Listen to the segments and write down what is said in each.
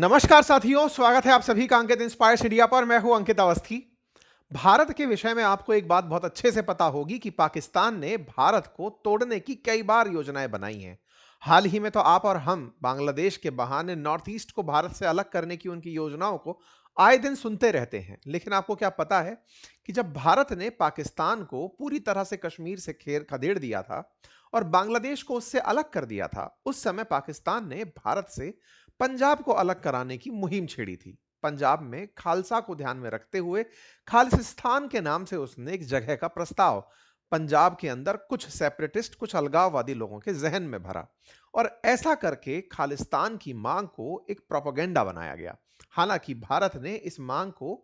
नमस्कार साथियों, स्वागत है आप सभी का अंकित इंस्पायर्स इंडिया पर। मैं हूं अंकित अवस्थी। भारत के विषय में आपको एक बात बहुत अच्छे से पता होगी कि पाकिस्तान ने भारत को तोड़ने की कई बार योजनाएं बनाई हैं। हाल ही में तो आप और हम बांग्लादेश के बहाने नॉर्थ ईस्ट को भारत से अलग करने की उनकी योजनाओं को आए दिन सुनते रहते हैं। लेकिन आपको क्या पता है कि जब भारत ने पाकिस्तान को पूरी तरह से कश्मीर से खेर खदेड़ दिया था और बांग्लादेश को उससे अलग कर दिया था, उस समय पाकिस्तान ने भारत से पंजाब को अलग कराने की मुहिम छेड़ी थी। पंजाब में खालसा को ध्यान में रखते हुए खालिस्तान के नाम से उसने एक जगह का प्रस्ताव पंजाब के अंदर कुछ सेपरेटिस्ट, कुछ अलगाववादी लोगों के जहन में भरा और ऐसा करके खालिस्तान की मांग को एक प्रोपेगेंडा बनाया गया। हालांकि भारत ने इस मांग को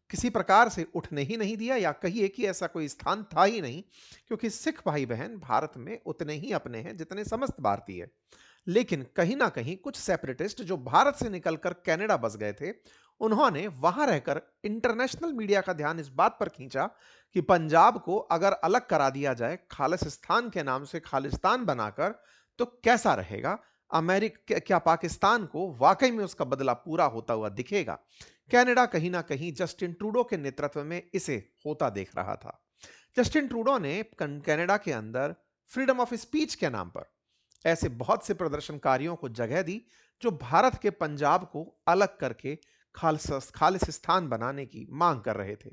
किसी प्रकार से उठने ही नहीं दिया, या कहिए कि ऐसा कोई स्थान था ही नहीं, क्योंकि सिख भाई बहन भारत में उतने ही अपने हैं जितने समस्त भारतीय। लेकिन कहीं ना कहीं कुछ सेपरेटिस्ट जो भारत से निकलकर कनाडा बस गए थे, उन्होंने वहां रहकर इंटरनेशनल मीडिया का ध्यान इस बात पर खींचा कि पंजाब को अगर अलग करा दिया जाए खालिस्तान के नाम से, खालिस्तान बनाकर, तो कैसा रहेगा। अमेरिका क्या पाकिस्तान को वाकई में उसका बदला पूरा होता हुआ दिखेगा। कनाडा कहीं ना कहीं जस्टिन ट्रूडो के नेतृत्व में इसे होता देख रहा था। जस्टिन ट्रूडो ने कनाडा के अंदर फ्रीडम ऑफ स्पीच के नाम पर ऐसे बहुत से प्रदर्शनकारियों को जगह दी जो भारत के पंजाब को अलग करके खालिस्तान बनाने की मांग कर रहे थे।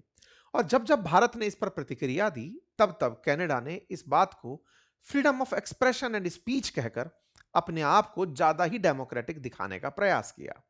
और जब जब भारत ने इस पर प्रतिक्रिया दी, तब तब कनाडा ने इस बात को freedom of expression and speech कहकर अपने आप को ज्यादा ही डेमोक्रेटिक दिखाने का प्रयास किया।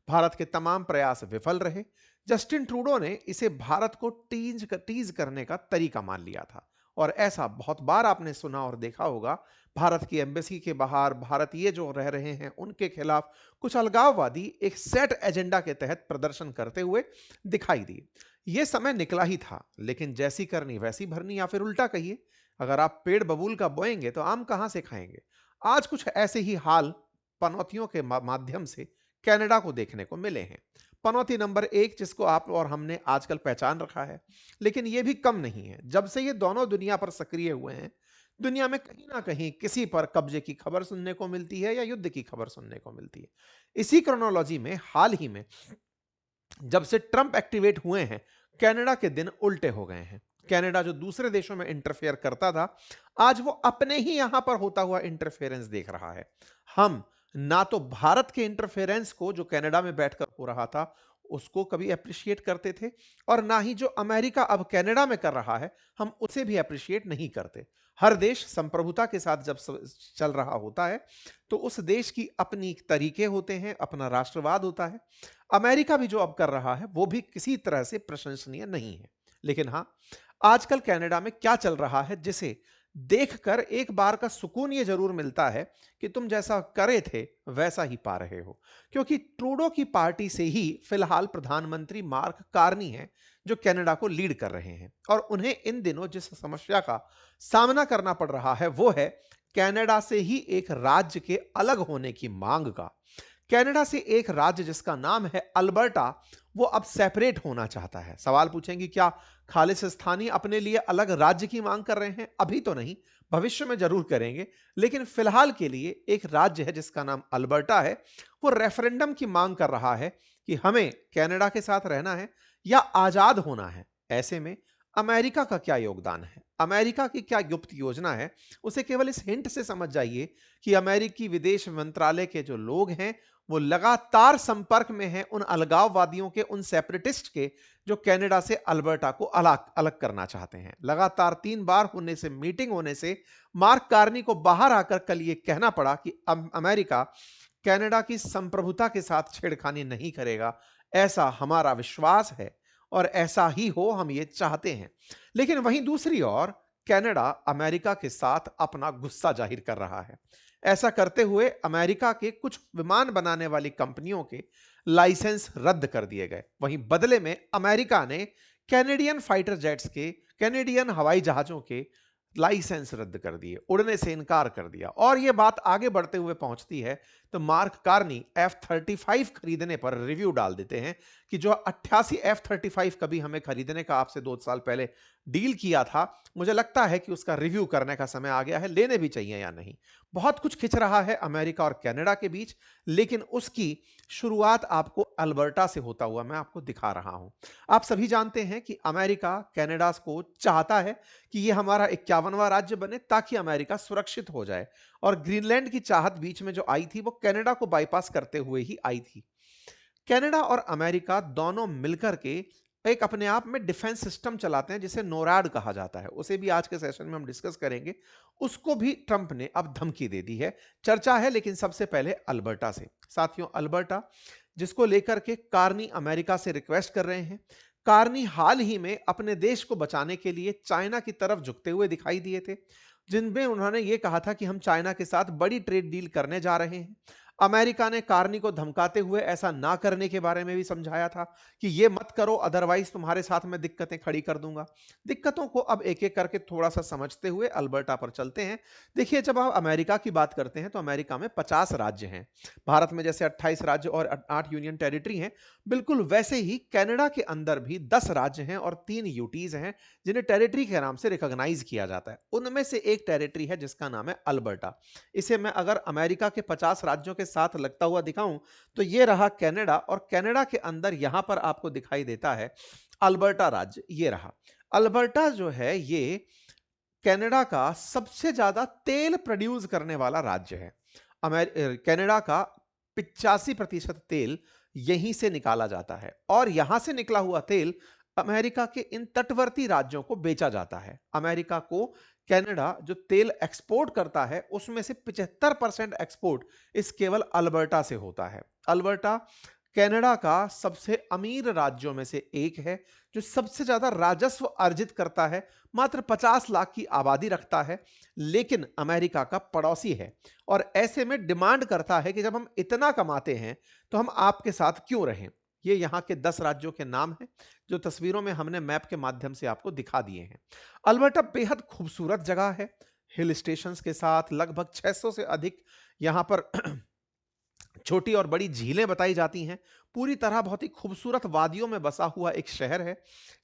भारत के तमाम प्रयास विफल रहे। जस्टिन ट्रूडो ने इसे भारत को टीज करने का तरीका मान लिया था। और ऐसा बहुत बार आपने सुना और देखा होगा। भारत की एम्बेसी के बाहर भारतीय जो रह रहे हैं, उनके खिलाफ कुछ अलगाववादी एक सेट एजेंडा के तहत प्रदर्शन करते हुए दिखाई दिए। यह समय निकला ही था, लेकिन जैसी करनी वैसी भरनी, या फिर उल्टा कहिए, अगर आप पेड़ बबूल का बोएंगे तो आम कहां से खाएंगे। आज कुछ ऐसे ही हाल पनौतियों के माध्यम से कनाडा को देखने को मिले हैं। पनौती नंबर एक, जिसको आप और हमने आजकल पहचान रखा है, लेकिन यह भी कम नहीं है। जब से ये दोनों दुनिया पर सक्रिय हुए हैं, दुनिया में कहीं ना कहीं किसी पर कब्जे की खबर सुनने को मिलती है या युद्ध की खबर सुनने को मिलती है। इसी क्रोनोलॉजी में हाल ही में जब से ट्रंप एक्टिवेट हुए हैं, कनाडा के दिन उल्टे हो गए हैं। कनाडा जो दूसरे देशों में इंटरफेयर करता था, आज वो अपने ही यहां पर होता हुआ इंटरफेरेंस देख रहा है। हम ना तो भारत के इंटरफेरेंस को जो कनाडा में बैठकर हो रहा था उसको कभी अप्रिशिएट करते थे, और ना ही जो अमेरिका अब कनाडा में कर रहा है हम उसे भी अप्रिशिएट नहीं करते। हर देश संप्रभुता के साथ जब चल रहा होता है तो उस देश की अपनी तरीके होते हैं, अपना राष्ट्रवाद होता है। अमेरिका भी जो अब कर रहा है वो भी किसी तरह से प्रशंसनीय नहीं है। लेकिन हाँ, आजकल कनाडा में क्या चल रहा है जिसे देखकर एक बार का सुकून ये जरूर मिलता है कि तुम जैसा करे थे वैसा ही पा रहे हो। क्योंकि ट्रूडो की पार्टी से ही फिलहाल प्रधानमंत्री मार्क कार्नी हैं जो कनाडा को लीड कर रहे हैं, और उन्हें इन दिनों जिस समस्या का सामना करना पड़ रहा है वो है कनाडा से ही एक राज्य के अलग होने की मांग का। कनाडा से एक राज्य जिसका नाम है अल्बर्टा, वो अब सेपरेट होना चाहता है। सवाल पूछेंगे, क्या खालिस्तानी अपने लिए अलग राज्य की मांग कर रहे हैं? अभी तो नहीं, भविष्य में जरूर करेंगे। लेकिन फिलहाल के लिए एक राज्य है जिसका नाम अल्बर्टा है, वो रेफरेंडम की मांग कर रहा है कि हमें कनाडा के साथ रहना है या आजाद होना है। ऐसे में अमेरिका का क्या योगदान है, अमेरिका की क्या गुप्त योजना है, उसे केवल इस हिंट से समझ जाइए कि अमेरिकी विदेश मंत्रालय के जो लोग हैं वो लगातार संपर्क में हैं उन अलगाववादियों के, उन सेपरेटिस्ट के जो कनाडा से अल्बर्टा को अलग अलग करना चाहते हैं। लगातार 3 बार होने से, मीटिंग होने से, मार्क कार्नी को बाहर आकर कल ये कहना पड़ा कि अमेरिका कनाडा की संप्रभुता के साथ छेड़खानी नहीं करेगा। ऐसा हमारा विश्वास है और ऐसा ही हो हम ये चाहते हैं। लेकिन वहीं दूसरी ओर कनाडा अमेरिका के साथ अपना गुस्सा जाहिर कर रहा है। ऐसा करते हुए अमेरिका के कुछ विमान बनाने वाली कंपनियों के लाइसेंस रद्द कर दिए गए। वहीं बदले में अमेरिका ने कैनेडियन फाइटर जेट्स के, कैनेडियन हवाई जहाजों के लाइसेंस रद्द कर दिए, उड़ने से इनकार कर दिया। और यह बात आगे बढ़ते हुए पहुंचती है तो मार्क कार्नी F-35 खरीदने पर रिव्यू डाल देते हैं कि जो 88 F-35 कभी हमें खरीदने का आपसे 2 साल पहले डील किया था, मुझे लगता है कि उसका रिव्यू करने का समय आ गया है, लेने भी चाहिए या नहीं। बहुत कुछ खिंच रहा है अमेरिका और कनाडा के बीच, लेकिन उसकी शुरुआत आपको अल्बर्टा से होता हुआ मैं आपको दिखा रहा हूं। आप सभी जानते हैं कि अमेरिका कनाडा को चाहता है कि यह हमारा 51वां राज्य बने ताकि अमेरिका सुरक्षित हो जाए, और ग्रीनलैंड की चाहत बीच में जो आई थी वो कनाडा को बाईपास करते हुए ही आई थी। कनाडा और अमेरिका दोनों मिलकर के एक अपने आप में डिफेंस सिस्टम चलाते हैं जिसे नोराड कहा जाता है। उसे भी आज के सेशन में हम डिस्कस करेंगे। उसको भी ट्रंप ने अब धमकी दे दी है। चर्चा है लेकिन सबसे पहले अल्बर्टा से। साथियों, अल्बर्टा जिसको लेकर के कार्नी अमेरिका से रिक्वेस्ट कर रहे हैं। कार्नी हाल ही में अपने देश को बचाने के लिए चाइना की तरफ झुकते हुए दिखाई दिए थे, जिनमें उन्होंने ये कहा था कि हम चाइना के साथ बड़ी ट्रेड डील करने जा रहे हैं। अमेरिका ने कार्नी को धमकाते हुए ऐसा ना करने के बारे में भी समझाया था कि ये मत करो, अदरवाइज तुम्हारे साथ मैं दिक्कतें खड़ी कर दूंगा। दिक्कतों को अब एक एक करके थोड़ा सा समझते हुए अल्बर्टा पर चलते हैं। देखिए, जब आप अमेरिका की बात करते हैं तो अमेरिका में 50 राज्य हैं। भारत में जैसे 28 राज्य और 8 यूनियन टेरिटरी हैं, बिल्कुल वैसे ही कनाडा के अंदर भी 10 राज्य हैं और 3 यूटीज हैं जिन्हें टेरिटरी के नाम से रिकॉग्नाइज किया जाता है। उनमें से एक टेरिटरी है जिसका नाम है अल्बर्टा। इसे मैं अगर अमेरिका के 50 राज्यों के साथ लगता हुआ दिखाऊं तो ये रहा कनाडा, और कनाडा के अंदर यहां पर आपको दिखाई देता है अल्बर्टा राज्य। ये रहा अल्बर्टा जो है, ये कनाडा का सबसे ज्यादा तेल प्रोड्यूस करने वाला राज्य है। कनाडा का 85% तेल यहीं से निकाला जाता है, और यहां से निकला हुआ तेल अमेरिका के इन तटवर्ती राज्यों को बेचा जाता है। अमेरिका को कनाडा जो तेल एक्सपोर्ट करता है उसमें से 75% एक्सपोर्ट इस केवल अल्बर्टा से होता है। अल्बर्टा कनाडा का सबसे अमीर राज्यों में से एक है, जो सबसे ज्यादा राजस्व अर्जित करता है। मात्र 50 लाख की आबादी रखता है, लेकिन अमेरिका का पड़ोसी है, और ऐसे में डिमांड करता है कि जब हम इतना कमाते हैं तो हम आपके साथ क्यों रहें। ये यहाँ के 10 राज्यों के नाम हैं जो तस्वीरों में हमने मैप के माध्यम से आपको दिखा दिए हैं। अल्बर्टा बेहद खूबसूरत जगह है, हिल स्टेशंस के साथ लगभग 600 से अधिक यहाँ पर छोटी और बड़ी झीलें बताई जाती हैं। पूरी तरह बहुत ही खूबसूरत वादियों में बसा हुआ एक शहर है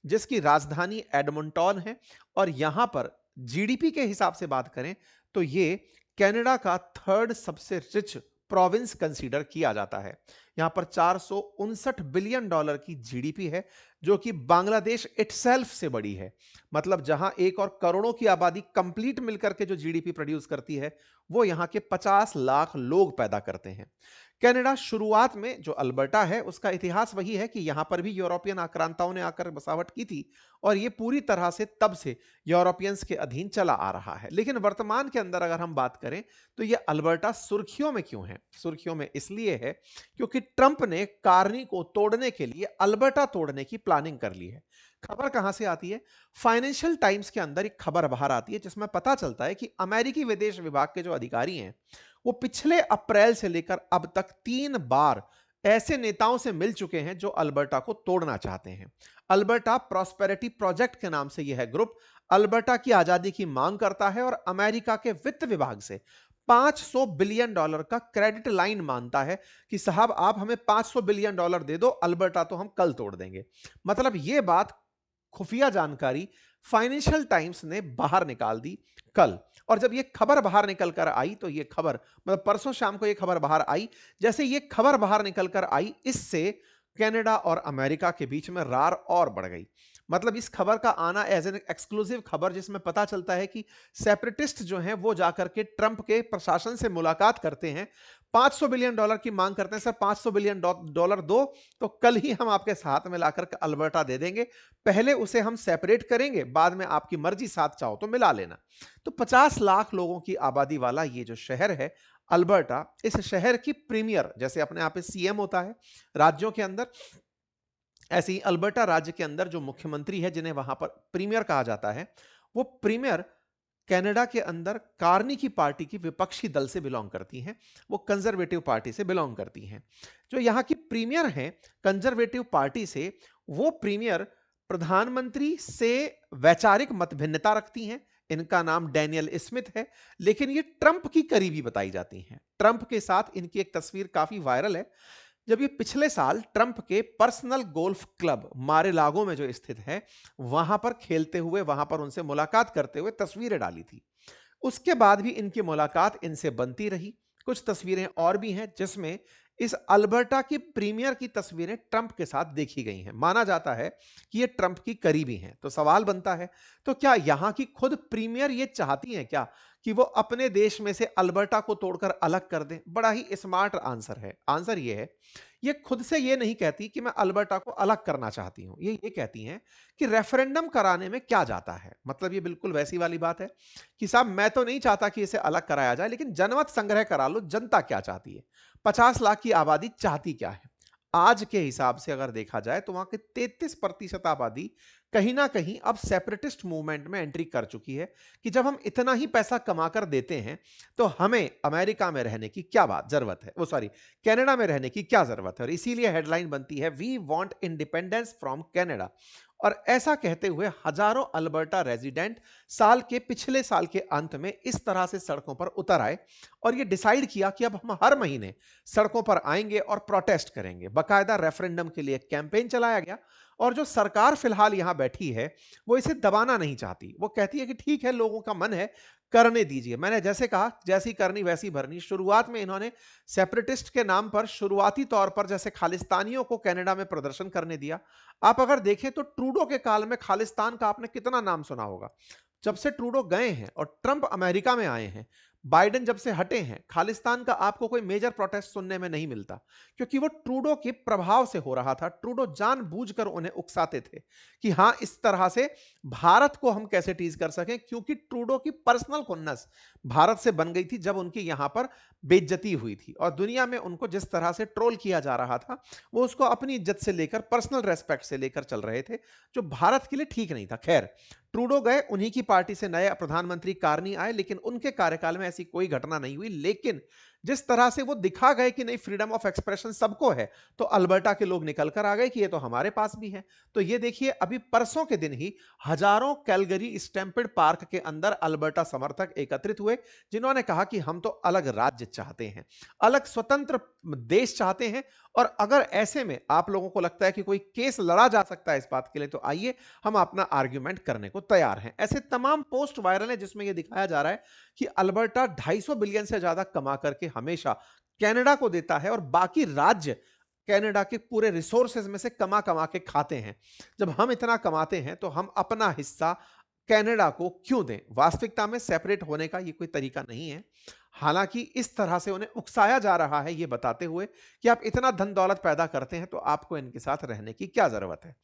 जिसकी राजधानी एडमंटन है, और यहां पर जीडीपी के हिसाब से बात करें तो ये कनाडा का थर्ड सबसे रिच प्रोविंस कंसीडर किया जाता है। यहां पर 459 बिलियन डॉलर की जीडीपी है, जो कि बांग्लादेश इटसेल्फ से बड़ी है। मतलब जहां एक और करोड़ों की आबादी कंप्लीट मिलकर के जो जीडीपी प्रोड्यूस करती है, वो यहां के 50 लाख लोग पैदा करते हैं। कनाडा शुरुआत में जो अल्बर्टा है उसका इतिहास वही है कि यहां पर भी यूरोपियन आक्रांताओं ने आकर बसावट की थी, और ये पूरी तरह से तब से यूरोपियंस के अधीन चला आ रहा है। लेकिन वर्तमान के अंदर अगर हम बात करें तो ये अल्बर्टा सुर्खियों में क्यों है? सुर्खियों में इसलिए है क्योंकि ट्रंप ने कार्नी को तोड़ने के लिए अल्बर्टा तोड़ने की प्लानिंग कर ली है। खबर कहां से आती है? फाइनेंशियल टाइम्स के अंदर एक खबर बाहर आती है जिसमें पता चलता है कि अमेरिकी विदेश विभाग के जो अधिकारी हैं वो पिछले अप्रैल से लेकर अब तक 3 बार ऐसे नेताओं से मिल चुके हैं जो अल्बर्टा को तोड़ना चाहते हैं। अल्बर्टा प्रॉस्पेरिटी प्रोजेक्ट के नाम से यह ग्रुप अल्बर्टा की आजादी की मांग करता है, और अमेरिका के वित्त विभाग से 500 बिलियन डॉलर का क्रेडिट लाइन मांगता है कि साहब आप हमें 500 बिलियन डॉलर दे दो, अल्बर्टा तो हम कल तोड़ देंगे। मतलब यह बात, खुफिया जानकारी फाइनेंशियल टाइम्स ने बाहर निकाल दी कल। और जब यह खबर बाहर निकल कर आई तो यह खबर, मतलब परसों शाम को यह खबर बाहर आई, जैसे यह खबर बाहर निकल कर आई, इससे कनाडा और अमेरिका के बीच में रार और बढ़ गई। मतलब इस खबर का आना एज एन एक्सक्लूसिव खबर, जिसमें पता चलता है कि सेपरेटिस्ट जो हैं वो जाकर के ट्रंप के प्रशासन से मुलाकात करते हैं, 500 बिलियन डॉलर की मांग करते हैं। सर 500 बिलियन डॉलर दो तो कल ही हम आपके साथ में लाकर अल्बर्टा दे देंगे, पहले उसे हम सेपरेट करेंगे, बाद में आपकी मर्जी, साथ चाहो तो मिला लेना। तो 50 लाख लोगों की आबादी वाला ये जो शहर है अल्बर्टा, इस शहर की प्रीमियर, जैसे अपने आप सीएम होता है राज्यों के अंदर, ऐसे ही अल्बर्टा राज्य के अंदर जो मुख्यमंत्री है जिन्हें वहां पर प्रीमियर कहा जाता है, वो प्रीमियर कनाडा के अंदर कार्नी की पार्टी की विपक्षी दल से बिलोंग करती हैं। वो कंजर्वेटिव पार्टी से बिलोंग करती हैं। जो यहाँ की प्रीमियर हैं कंजर्वेटिव पार्टी से, वो प्रीमियर प्रधानमंत्री से वैचारिक मतभिन्नता रखती हैं। इनका नाम डैनियल स्मिथ है, लेकिन ये ट्रंप की करीबी बताई जाती हैं। ट्रंप के साथ इनकी एक तस्वीर काफी वायरल है, जब ये पिछले साल ट्रंप के पर्सनल गोल्फ क्लब मारे-लागो में जो स्थित है, वहां पर खेलते हुए, वहां पर उनसे मुलाकात करते हुए तस्वीरें डाली थी। उसके बाद भी इनकी मुलाकात इनसे बनती रही। कुछ तस्वीरें और भी हैं जिसमें इस अल्बर्टा की प्रीमियर की तस्वीरें ट्रंप के साथ देखी गई हैं। माना जाता है कि ये ट्रंप की करीबी हैं। तो सवाल बनता है, तो क्या यहां की खुद प्रीमियर ये चाहती हैं क्या कि वो अपने देश में से अल्बर्टा को तोड़कर अलग कर दें? बड़ा ही स्मार्ट आंसर है। आंसर ये है, ये खुद से ये नहीं कहती कि मैं अल्बर्टा को अलग करना चाहती हूं। ये कहती हैं कि रेफरेंडम कराने में क्या जाता है। मतलब ये बिल्कुल वैसी वाली बात है कि साहब मैं तो नहीं चाहता कि इसे अलग कराया जाए, लेकिन जनमत संग्रह करा लो, जनता क्या चाहती है, 50 लाख की आबादी चाहती क्या है। आज के हिसाब से अगर देखा जाए तो वहां के 33% आबादी कहीं ना कहीं अब सेपरेटिस्ट मूवमेंट में एंट्री कर चुकी है कि जब हम इतना ही पैसा कमाकर देते हैं तो हमें अमेरिका में रहने की क्या बात जरूरत है, वो सॉरी, कनाडा में रहने की क्या जरूरत है। और इसीलिए हेडलाइन बनती है, we want independence from Canada. और ऐसा कहते हुए हजारों अल्बर्टा रेजिडेंट साल के पिछले साल के अंत में इस तरह से सड़कों पर उतर आए और ये डिसाइड किया कि अब हम हर महीने सड़कों पर आएंगे और प्रोटेस्ट करेंगे। बकायदा रेफरेंडम के लिए कैंपेन चलाया गया और जो सरकार फिलहाल यहां बैठी है वो इसे दबाना नहीं चाहती। वो कहती है कि ठीक है, लोगों का मन है, करने दीजिए। मैंने जैसे कहा, जैसी करनी वैसी भरनी। शुरुआत में इन्होंने सेपरेटिस्ट के नाम पर शुरुआती तौर पर जैसे खालिस्तानियों को कनाडा में प्रदर्शन करने दिया। आप अगर देखें तो ट्रूडो के काल में खालिस्तान का आपने कितना नाम सुना होगा। जब से ट्रूडो गए हैं और ट्रंप अमेरिका में आए हैं, बाइडेन जब से हटे हैं, खालिस्तान का आपको कोई मेजर प्रोटेस्ट सुनने में नहीं मिलता, क्योंकि वो ट्रूडो के प्रभाव से हो रहा था। ट्रूडो जानबूझकर उन्हें उकसाते थे कि हां, इस तरह से भारत को हम कैसे टीज कर सकें, क्योंकि ट्रूडो की पर्सनल खुन्नस भारत से बन गई थी जब उनकी यहां पर बेइज्जती हुई थी और दुनिया में उनको जिस तरह से ट्रोल किया जा रहा था, वो उसको अपनी इज्जत से लेकर, पर्सनल रेस्पेक्ट से लेकर चल रहे थे, जो भारत के लिए ठीक नहीं था। खैर, ट्रूडो गए, उन्हीं की पार्टी से नए प्रधानमंत्री कार्नी आए, लेकिन उनके कार्यकाल में ऐसी कोई घटना नहीं हुई। लेकिन जिस तरह से वो दिखा गए कि नहीं, फ्रीडम ऑफ एक्सप्रेशन सबको है, तो अल्बर्टा के लोग निकल कर आ गए कि ये तो हमारे पास भी है। तो ये देखिए, अभी परसों के दिन ही हजारों कैलगरी स्टैम्पेड पार्क के अंदर अल्बर्टा समर्थक एकत्रित हुए, जिन्होंने कहा कि हम तो अलग राज्य चाहते हैं, अलग स्वतंत्र देश चाहते हैं। और अगर ऐसे में आप लोगों को लगता है कि कोई केस लड़ा जा सकता है इस बात के लिए, तो आइए हम अपना आर्ग्यूमेंट करने को तैयार हैं। ऐसे तमाम पोस्ट वायरल है जिसमें यह दिखाया जा रहा है कि अल्बर्टा 250 बिलियन से ज्यादा कमा करके हमेशा कनाडा को देता है और बाकी राज्य कनाडा के पूरे रिसोर्सेज में से कमा कमा के खाते हैं। जब हम इतना कमाते हैं तो हम अपना हिस्सा कनाडा को क्यों दें? वास्तविकता में सेपरेट होने का ये कोई तरीका नहीं है। हालांकि इस तरह से उन्हें उकसाया जा रहा है, ये बताते हुए कि आप इतना धन दौलत पैदा करते हैं तो आपको इनके साथ रहने की क्या जरूरत है।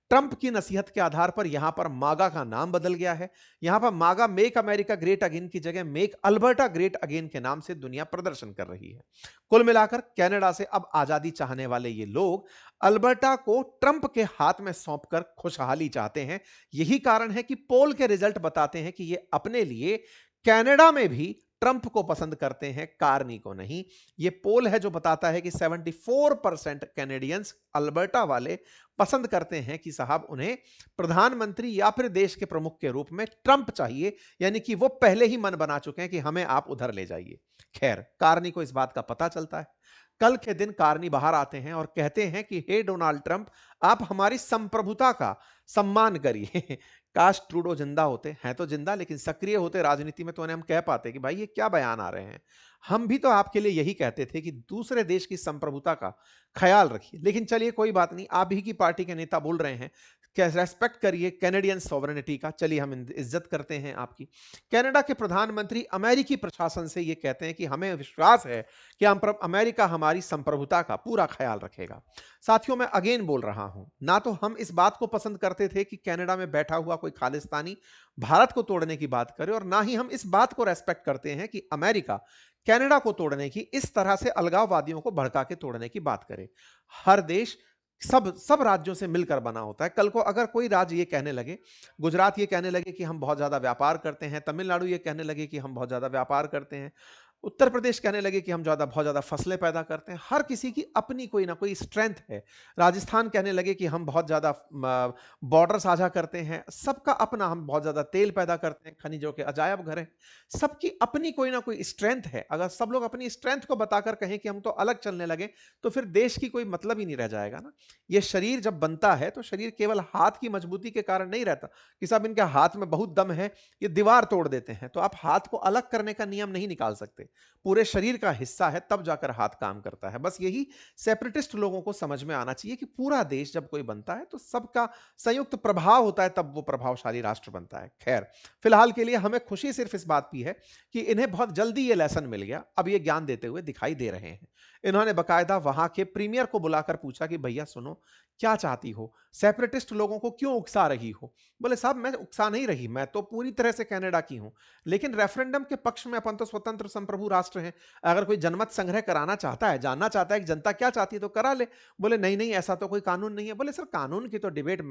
ट्रंप की नसीहत के आधार पर यहां पर मागा का नाम बदल गया है। यहां पर मागा, मेक अमेरिका ग्रेट अगेन की जगह मेक अल्बर्टा ग्रेट अगेन के नाम से दुनिया प्रदर्शन कर रही है। कुल मिलाकर कनाडा से अब आजादी चाहने वाले ये लोग अल्बर्टा को ट्रंप के हाथ में सौंपकर खुशहाली चाहते हैं। यही कारण है कि पोल के रिजल्ट बताते हैं कि ये अपने लिए कनाडा में भी ट्रंप को पसंद करते हैं, कार्नी को नहीं। यह पोल है जो बताता है कि 74% कैनेडियंस, अल्बर्टा वाले, पसंद करते हैं कि साहब उन्हें प्रधानमंत्री या फिर देश के प्रमुख के रूप में ट्रंप चाहिए, यानी कि वो पहले ही मन बना चुके हैं कि हमें आप उधर ले जाइए। खैर, कार्नी को इस बात का पता चलता है। कल के दिन कार्नी बाहर आते हैं और कहते हैं कि हे डोनाल्ड ट्रंप, आप हमारी संप्रभुता का सम्मान करिए। काश ट्रूडो जिंदा होते, हैं तो जिंदा, लेकिन सक्रिय होते राजनीति में तो उन्हें हम कह पाते कि भाई ये क्या बयान आ रहे हैं। हम भी तो आपके लिए यही कहते थे कि दूसरे देश की संप्रभुता का ख्याल रखिए। लेकिन चलिए, कोई बात नहीं, आप ही की पार्टी के नेता बोल रहे हैं, क्या रेस्पेक्ट करिए कैनेडियन सॉवरेनिटी का। चलिए, हम इज्जत करते हैं आपकी। कनाडा के प्रधानमंत्री अमेरिकी प्रशासन से ये कहते हैं कि हमें विश्वास है कि अमेरिका हमारी संप्रभुता का पूरा ख्याल रखेगा। साथियों, मैं अगेन बोल रहा हूं, ना तो हम इस बात को पसंद करते थे कि कनाडा में बैठा हुआ कोई खालिस्तानी भारत को तोड़ने की बात करे, और ना ही हम इस बात को रेस्पेक्ट करते हैं कि अमेरिका कनाडा को तोड़ने की, इस तरह से अलगाववादियों को भड़का के तोड़ने की बात करे। हर देश सब सब राज्यों से मिलकर बना होता है। कल को अगर कोई राज्य ये कहने लगे, गुजरात ये कहने लगे कि हम बहुत ज्यादा व्यापार करते हैं, तमिलनाडु ये कहने लगे कि हम बहुत ज्यादा व्यापार करते हैं, उत्तर प्रदेश कहने लगे कि हम बहुत ज़्यादा फसलें पैदा करते हैं। हर किसी की अपनी कोई ना कोई स्ट्रेंथ है। राजस्थान कहने लगे कि हम बहुत ज़्यादा बॉर्डर साझा करते हैं। सबका अपना, हम बहुत ज़्यादा तेल पैदा करते हैं, खनिजों के अजायब घर हैं। सबकी अपनी कोई ना कोई स्ट्रेंथ है। अगर सब लोग अपनी स्ट्रेंथ को बताकर कहें कि हम तो अलग चलने लगे, तो फिर देश की कोई मतलब ही नहीं रह जाएगा ना। ये शरीर जब बनता है, तो शरीर केवल हाथ की मजबूती के कारण नहीं रहता कि साहब इनके हाथ में बहुत दम है, ये दीवार तोड़ देते हैं। तो आप हाथ को अलग करने का नियम नहीं निकाल सकते। पूरे शरीर का हिस्सा है, तब जाकर हाथ काम करता है। बस यही सेपरेटिस्ट लोगों को समझ में आना चाहिए कि पूरा देश जब कोई बनता है तो सबका संयुक्त प्रभाव होता है, तब वो प्रभावशाली राष्ट्र बनता है। खैर, फिलहाल के लिए हमें खुशी सिर्फ इस बात की है कि इन्हें बहुत जल्दी ये लेसन मिल गया। अब ये ज्ञान देते हुए दिखाई दे रहे हैं। इन्होंने बकायदा वहां के प्रीमियर को बुलाकर पूछा कि भैया सुनो, क्या चाहती हो? सेपरेटिस्ट लोगों को क्यों उकसा रही हो? बोले साहब मैं उकसा नहीं रही, मैं तो पूरी तरह से कनाडा की हूं, लेकिन रेफरेंडम के पक्ष में, अपन तो स्वतंत्र संप्रभु राष्ट्र हैं। अगर कोई जनमत संग्रह कराना चाहता है, जानना चाहता है कि जनता क्या चाहती है, तो करा ले। बोले नहीं नहीं, ऐसा तो कोई कानून नहीं है। बोले सर कानून की तो डिबेट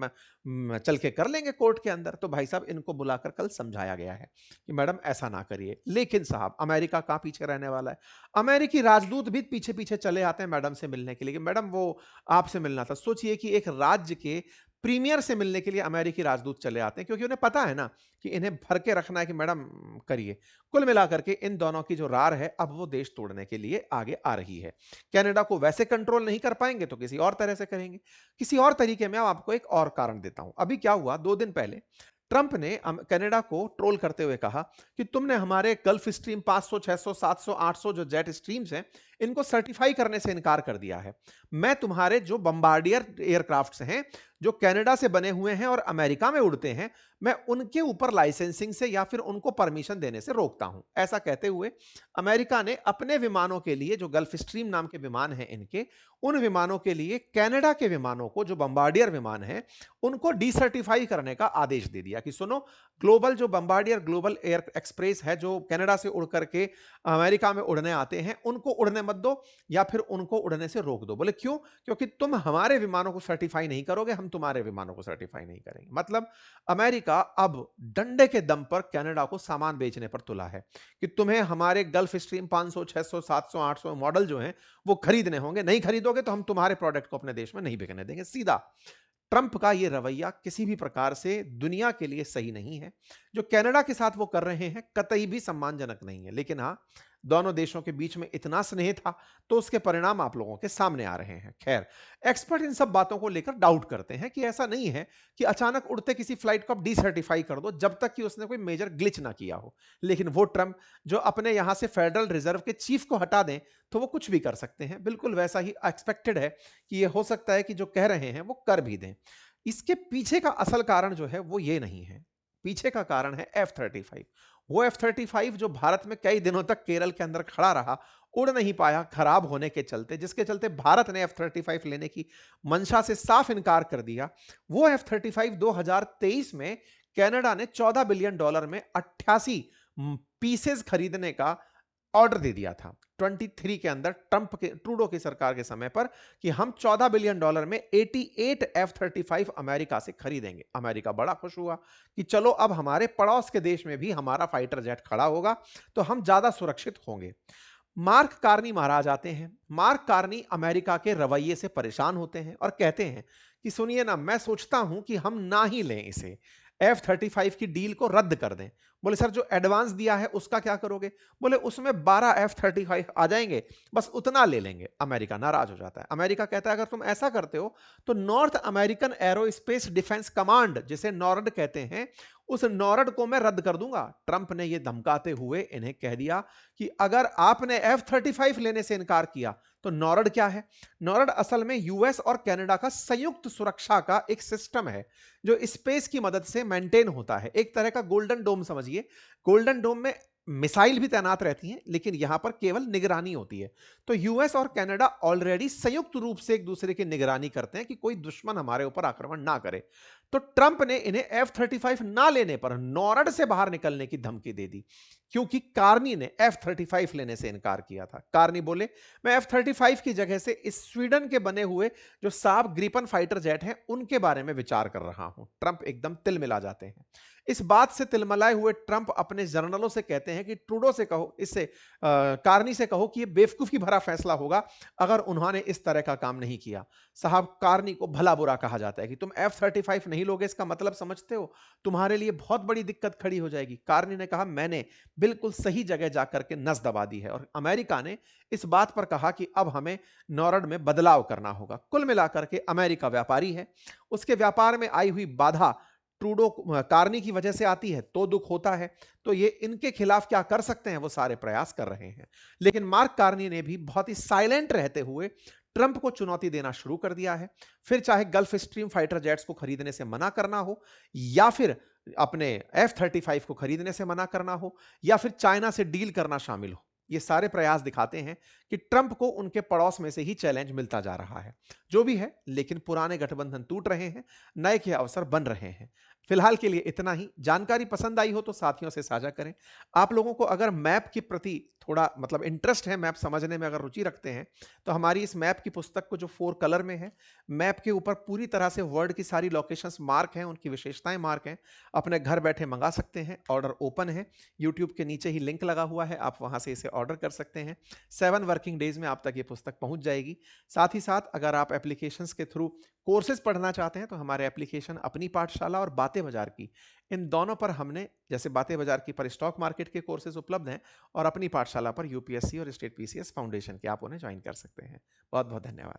चल के कर लेंगे कोर्ट के अंदर। तो भाई साहब इनको बुलाकर कल समझाया गया है कि मैडम ऐसा ना करिए। लेकिन साहब अमेरिका कहां पीछे रहने वाला है? अमेरिकी राजदूत भी पीछे पीछे चले आते हैं मैडम से मिलने के लिए कि मैडम वो आपसे मिलना था। सोचिए कि एक राज्य के प्रीमियर से मिलने के लिए अमेरिकी राजदूत चले आते हैं, क्योंकि उन्हें पता है ना कि इन्हें भर के रखना है कि मैडम करिए। कुल मिलाकर के इन दोनों की जो रार है, अब वो देश तोड़ने के लिए आगे आ रही है। कनाडा को वैसे कंट्रोल नहीं कर पाएंगे तो किसी और तरह से करेंगे। किसी और तरीके में अब आपको एक और कारण देता हूं। अभी क्या हुआ, 2 दिन पहले ट्रंप ने कनाडा को ट्रोल करते हुए कहा कि तुमने हमारे गल्फ स्ट्रीम 500, 600, 700, 800 जो जेट स्ट्रीम्स हैं, इनको सर्टिफाई करने से इनकार कर दिया है। मैं तुम्हारे जो बम्बार्डियर एयरक्राफ्ट्स हैं, जो कनाडा से बने हुए हैं और अमेरिका में उड़ते हैं, मैं उनके ऊपर लाइसेंसिंग से या फिर उनको परमिशन देने से रोकता हूं। ऐसा कहते हुए अमेरिका ने अपने विमानों के लिए, जो गल्फ स्ट्रीम नाम के विमान हैं इनके, उन विमानों के लिए कनाडा के विमानों को, जो बम्बार्डियर विमान हैं, उनको डीसर्टिफाई करने का आदेश दे दिया कि सुनो, ग्लोबल जो बम्बार्डियर ग्लोबल एयर एक्सप्रेस है, जो कनाडा से उड़ करके अमेरिका में उड़ने आते हैं, उनको उड़ने मत दो या फिर उनको उड़ने से रोक दो। बोले क्यों? क्योंकि तुम हमारे विमानों को सर्टिफाई नहीं करोगे, हम तुम्हारे विमानों को सर्टिफाई नहीं करेंगे। मतलब अमेरिका अब डंडे के दम पर कनाडा को सामान बेचने पर तुला है कि तुम्हें हमारे गल्फ स्ट्रीम 500, 600, 700, 800 मॉडल जो हैं वो खरीदने होंगे। नहीं खरीदोगे तो हम तुम्हारे प्रोडक्ट को अपने देश में नहीं बिकने देंगे। सीधा ट्रंप का यह रवैया किसी भी प्रकार से दुनिया के लिए सही नहीं है। जो कनाडा के साथ वो कर रहे हैं कतई भी सम्मानजनक नहीं है। लेकिन हाँ, दोनों देशों के बीच में इतना स्नेह था, तो उसके परिणाम आप लोगों के सामने आ रहे हैं। खैर, एक्सपर्ट इन सब बातों को लेकर डाउट करते हैं कि ऐसा नहीं है कि अचानक उड़ते किसी फ्लाइट को आप डीसर्टिफाई कर दो, जब तक कि उसने कोई मेजर ग्लिच ना किया हो। लेकिन वो ट्रंप जो अपने यहां से फेडरल रिजर्व के चीफ को हटा दें, तो वो कुछ भी कर सकते हैं। बिल्कुल वैसा ही एक्सपेक्टेड है कि ये हो सकता है कि जो कह रहे हैं वो कर भी दें। इसके पीछे का असल कारण जो है वो ये नहीं है। पीछे का कारण है F-35। वो F-35 जो भारत में कई दिनों तक केरल के अंदर खड़ा रहा, उड़ नहीं पाया खराब होने के चलते, जिसके चलते भारत ने F-35 लेने की मंशा से साफ इनकार कर दिया। वो F-35 2023 में कनाडा ने $14 बिलियन में 88 पीसेस खरीदने का ऑर्डर दे दिया था 23 के अंदर, ट्रूडो की सरकार के समय पर, कि हम $14 बिलियन में 88 F-35 अमेरिका से खरीदेंगे। अमेरिका बड़ा खुश हुआ कि चलो अब हमारे पड़ोस के देश में भी हमारा फाइटर जेट खड़ा होगा, तो हम ज्यादा सुरक्षित होंगे। मार्क कार्नी महाराज आते हैं। मार्क कार्नी अमेरिका के रवैये से परेशान होते हैं और कहते हैं कि सुनिए ना, मैं सोचता हूं कि हम ना ही लें इसे, F-35 की डील को रद्द कर दें। बोले सर जो एडवांस दिया है उसका क्या करोगे? बोले उसमें 12 F-35 आ जाएंगे, बस उतना ले लेंगे। अमेरिका नाराज हो जाता है। अमेरिका कहता है अगर तुम ऐसा करते हो तो north American aerospace defence command, जिसे नॉर्ड कहते हैं, उस नॉर्ड को मैं रद्द कर दूंगा। ट्रंप ने यह धमकाते हुए इन्हें कह दिया कि अगर आपने F-35 लेने से इनकार किया तो नॉर्ड क्या है? नॉर्ड असल में यूएस और कनाडा का संयुक्त सुरक्षा का एक सिस्टम है, जो स्पेस की मदद से मेंटेन होता है। एक तरह का गोल्डन डोम समझिए। गोल्डन डोम में मिसाइल भी तैनात रहती हैं, लेकिन यहां पर केवल निगरानी होती है। तो यूएस और कनाडा ऑलरेडी संयुक्त रूप से एक दूसरे की निगरानी करते हैं कि कोई दुश्मन हमारे ऊपर आक्रमण ना करे। तो ट्रंप ने इन्हें F-35 ना लेने पर नॉर्ड से बाहर निकलने की धमकी दे दी। क्योंकि कार्नी ने F-35 लेने से इनकार किया था। कार्नी बोले, मैं F-35 की जगह से इस स्वीडन के बने हुए जो साब ग्रिपन फाइटर जेट हैं, उनके बारे में विचार कर रहा हूं। ट्रंप एकदम तिलमिला जाते हैं। इस बात से तिलमिलाए हुए ट्रंप अपने जनरलों से कहते हैं कि ट्रूडो से कहो, कार्नी से कहो कि यह बेवकूफी भरा फैसला होगा अगर उन्होंने इस तरह का काम नहीं किया। साहब, कार्नी को भला बुरा कहा जाता है कि तुम F-35 नहीं लोगे, इसका मतलब समझते हो? तुम्हारे लिए बहुत बड़ी दिक्कत खड़ी हो जाएगी। कार्नी ने कहा, मैंने बिल्कुल सही जगह जाकर के नस दबा दी है और अमेरिका ने इस बात पर कहा कि अब हमें नॉर्ड में बदलाव करना होगा। कुल मिलाकर के अमेरिका व्यापारी है, उसके व्यापार में आई हुई बाधा ट्रूडो कार्नी की वजह से आती है तो दुख होता है। तो ये इनके खिलाफ क्या कर सकते हैं, वो सारे प्रयास कर रहे हैं। लेकिन मार्क कार्नी ने भी बहुत ही साइलेंट रहते हुए ट्रंप को चुनौती देना शुरू कर दिया है। फिर चाहे गल्फ स्ट्रीम फाइटर जेट्स को खरीदने से मना करना हो, या फिर अपने F-35 को खरीदने से मना करना हो, या फिर चाइना से डील करना शामिल हो, ये सारे प्रयास दिखाते हैं कि ट्रंप को उनके पड़ोस में से ही चैलेंज मिलता जा रहा है। जो भी है, लेकिन पुराने गठबंधन टूट रहे हैं, नए के अवसर बन रहे हैं। फिलहाल के लिए इतना ही। जानकारी पसंद आई हो तो साथियों से साझा करें। आप लोगों को अगर मैप के प्रति थोड़ा मतलब इंटरेस्ट है, मैप समझने में अगर रुचि रखते हैं, तो हमारी इस मैप की पुस्तक को जो 4 कलर में है, मैप के ऊपर पूरी तरह से वर्ल्ड की सारी लोकेशंस मार्क हैं, उनकी विशेषताएं मार्क हैं, अपने घर बैठे मंगा सकते हैं। ऑर्डर ओपन है, यूट्यूब के नीचे ही लिंक लगा हुआ है, आप वहां से इसे ऑर्डर कर सकते हैं। 7 वर्किंग डेज में आप तक ये पुस्तक पहुंच जाएगी। साथ ही साथ अगर आप एप्लीकेशंस के थ्रू कोर्सेज पढ़ना चाहते हैं, तो हमारे एप्लीकेशन अपनी पाठशाला और बातें बाजार की, इन दोनों पर हमने, जैसे बातें बाजार की पर स्टॉक मार्केट के कोर्सेज उपलब्ध हैं, और अपनी पाठशाला पर यूपीएससी और स्टेट पीसीएस फाउंडेशन के, आप उन्हें ज्वाइन कर सकते हैं। बहुत बहुत धन्यवाद।